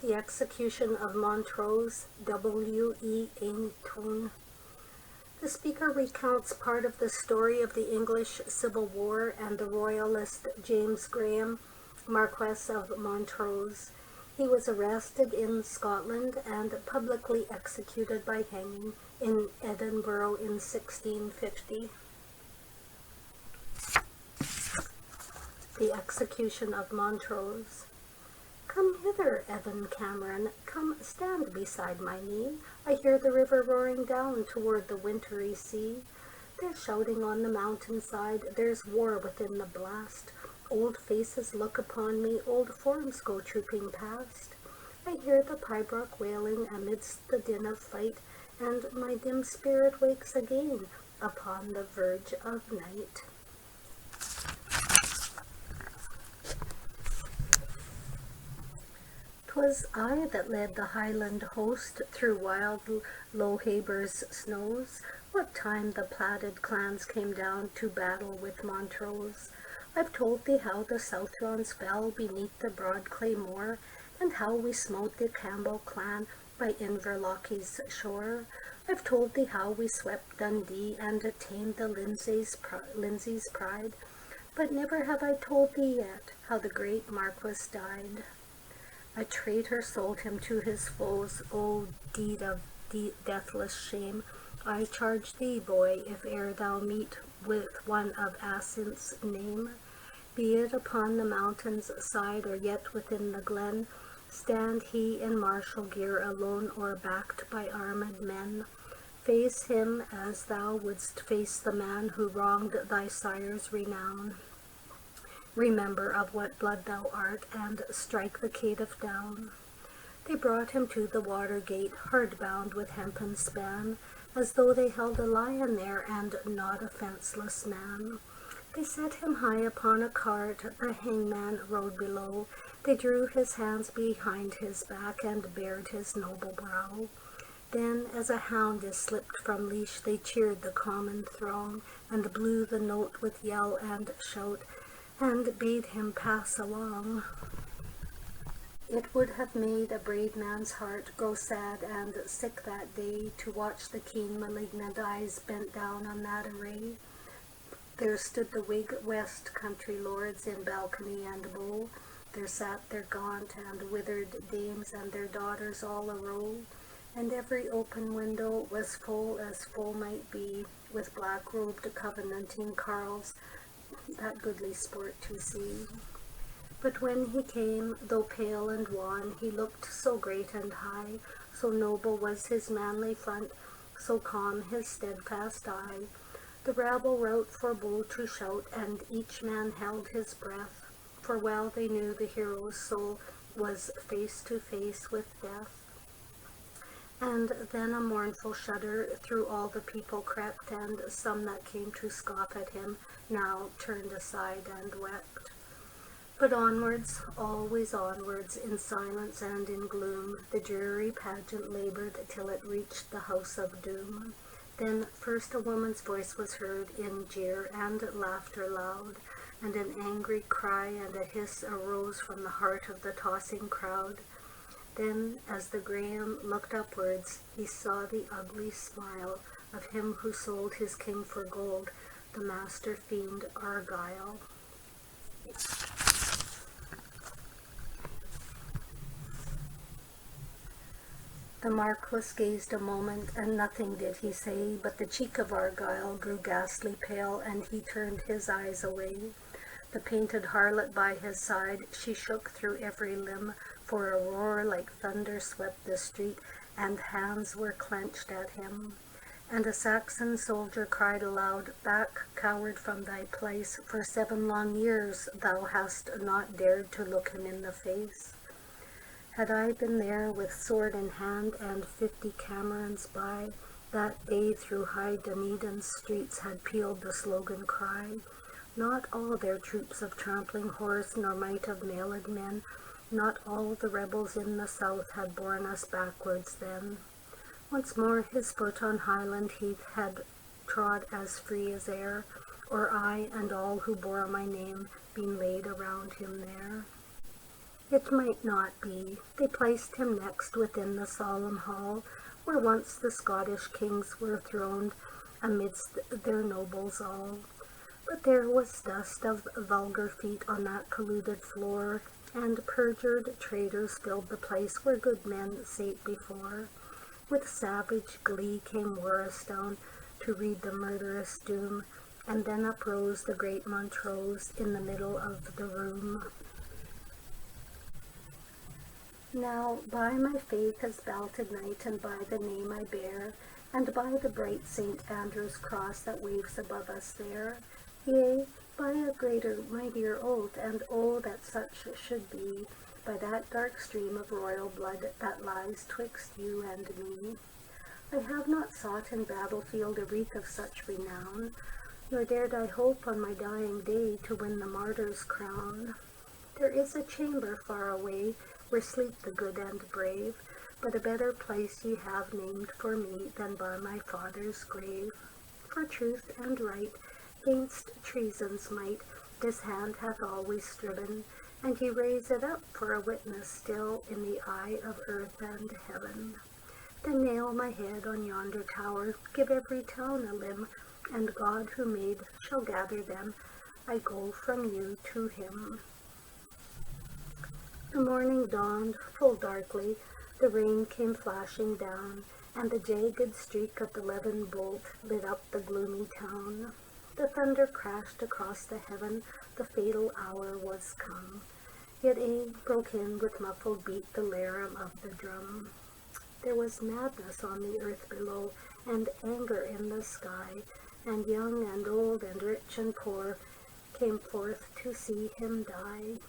The Execution of Montrose, W.E. Aytoun. The speaker recounts part of the story of the English Civil War and the royalist James Graham, Marquess of Montrose. He was arrested in Scotland and publicly executed by hanging in Edinburgh in 1650. The Execution of Montrose. Come hither, Evan Cameron, come stand beside my knee. I hear the river roaring down toward the wintry sea. There's shouting on the mountainside, there's war within the blast. Old faces look upon me, old forms go trooping past. I hear the pibroch wailing amidst the din of fight, and my dim spirit wakes again upon the verge of night. 'Twas I that led the Highland host through wild Lochaber's snows, what time the platted clans came down to battle with Montrose. I've told thee how the Southrons fell beneath the broad Claymore, and how we smote the Campbell clan by Inverlochy's shore. I've told thee how we swept Dundee and tamed the Lindsay's pride, but never have I told thee yet how the great Marquess died. A traitor sold him to his foes, O deed of deathless shame. I charge thee, boy, if e'er thou meet with one of Assynt's name, be it upon the mountain's side or yet within the glen, stand he in martial gear alone or backed by armed men. Face him as thou wouldst face the man who wronged thy sire's renown. Remember of what blood thou art, and strike the caitiff down. They brought him to the water gate, hard bound with hempen span, as though they held a lion there, and not a fenceless man. They set him high upon a cart, the hangman rode below. They drew his hands behind his back, and bared his noble brow. Then, as a hound is slipped from leash, they cheered the common throng, and blew the note with yell and shout, and bade him pass along. It would have made a brave man's heart grow sad and sick that day, to watch the keen malignant eyes bent down on that array. There stood the Whig West country lords in balcony and bow. There sat their gaunt and withered dames and their daughters all a row, and every open window was full as full might be, with black-robed covenanting carles, that goodly sport to see. But when he came, though pale and wan, he looked so great and high, so noble was his manly front, so calm his steadfast eye. The rabble rout forbore to shout, and each man held his breath, for well they knew the hero's soul was face to face with death. And then a mournful shudder through all the people crept, and some that came to scoff at him now turned aside and wept. But onwards, always onwards, in silence and in gloom, the dreary pageant labored till it reached the house of doom. Then first a woman's voice was heard in jeer and laughter loud, and an angry cry and a hiss arose from the heart of the tossing crowd. Then, as the Graham looked upwards, he saw the ugly smile of him who sold his king for gold, the master fiend Argyle. The Marquess gazed a moment, and nothing did he say, but the cheek of Argyle grew ghastly pale, and he turned his eyes away. The painted harlot by his side, she shook through every limb, for a roar like thunder swept the street, and hands were clenched at him. And a Saxon soldier cried aloud, "Back, coward, from thy place, for 7 long years thou hast not dared to look him in the face." Had I been there with sword in hand and 50 Camerons by, that day through high Dunedin's streets had pealed the slogan cry. Not all their troops of trampling horse, nor might of mailed men, not all the rebels in the south had borne us backwards then. Once more his foot on Highland heath had trod as free as air, or I and all who bore my name been laid around him there. It might not be. They placed him next within the solemn hall, where once the Scottish kings were throned amidst their nobles all. But there was dust of vulgar feet on that colluded floor, and perjured traitors filled the place where good men sate before. With savage glee came Warristown to read the murderous doom, and then uprose the great Montrose in the middle of the room. Now, by my faith as belted knight, and by the name I bear, and by the bright St. Andrew's cross that waves above us there, yea, by a greater, mightier oath, and oh, that such should be, by that dark stream of royal blood that lies twixt you and me. I have not sought in battlefield a wreath of such renown, nor dared I hope on my dying day to win the martyr's crown. There is a chamber far away, where sleep the good and brave, but a better place ye have named for me than by my father's grave. For truth and right, gainst treason's might, this hand hath always striven, and ye raise it up for a witness still in the eye of earth and heaven. Then nail my head on yonder tower, give every town a limb, and God who made shall gather them. I go from you to him. The morning dawned full darkly, the rain came flashing down, and the jagged streak of the leaden bolt lit up the gloomy town. The thunder crashed across the heaven, the fatal hour was come, yet aye broke in with muffled beat the larum of the drum. There was madness on the earth below, and anger in the sky, and young and old and rich and poor came forth to see him die.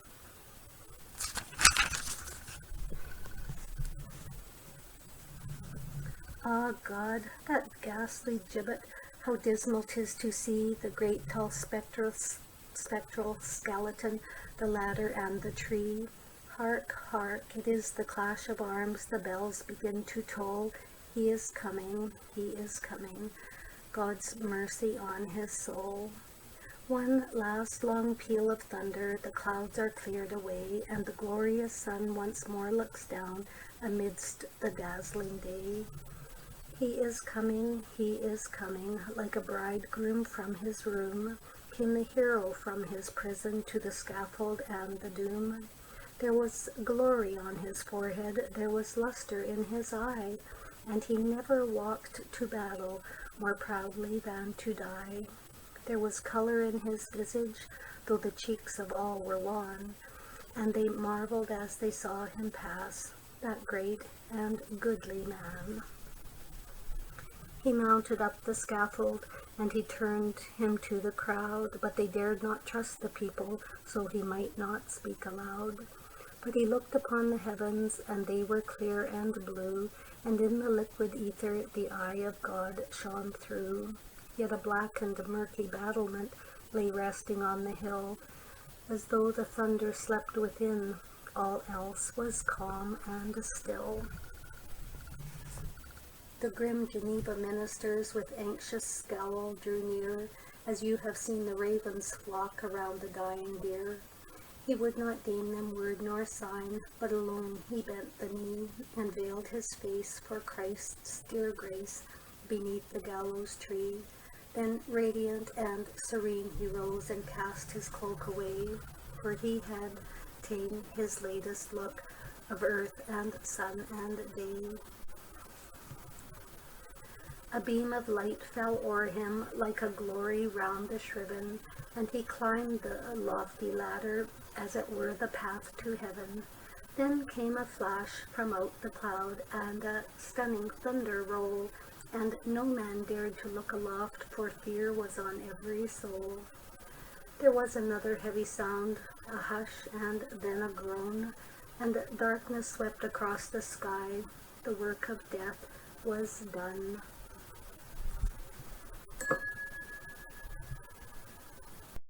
Ah, God, that ghastly gibbet, how dismal 'tis to see the great tall spectral skeleton, the ladder and the tree. Hark, hark, it is the clash of arms, the bells begin to toll. He is coming, he is coming. God's mercy on his soul. One last long peal of thunder, the clouds are cleared away, and the glorious sun once more looks down amidst the dazzling day. He is coming, like a bridegroom from his room, came the hero from his prison to the scaffold and the doom. There was glory on his forehead, there was luster in his eye, and he never walked to battle more proudly than to die. There was color in his visage, though the cheeks of all were wan, and they marveled as they saw him pass, that great and goodly man. He mounted up the scaffold, and he turned him to the crowd, but they dared not trust the people, so he might not speak aloud. But he looked upon the heavens, and they were clear and blue, and in the liquid ether the eye of God shone through. Yet a black and murky battlement lay resting on the hill, as though the thunder slept within, all else was calm and still. The grim Geneva ministers with anxious scowl drew near, as you have seen the ravens flock around the dying deer. He would not deign them word nor sign, but alone he bent the knee, and veiled his face for Christ's dear grace beneath the gallows tree. Then radiant and serene he rose and cast his cloak away, for he had ta'en his latest look of earth and sun and day. A beam of light fell o'er him like a glory round the shriven, and he climbed the lofty ladder, as it were the path to heaven. Then came a flash from out the cloud, and a stunning thunder roll, and no man dared to look aloft, for fear was on every soul. There was another heavy sound, a hush, and then a groan, and darkness swept across the sky. The work of death was done.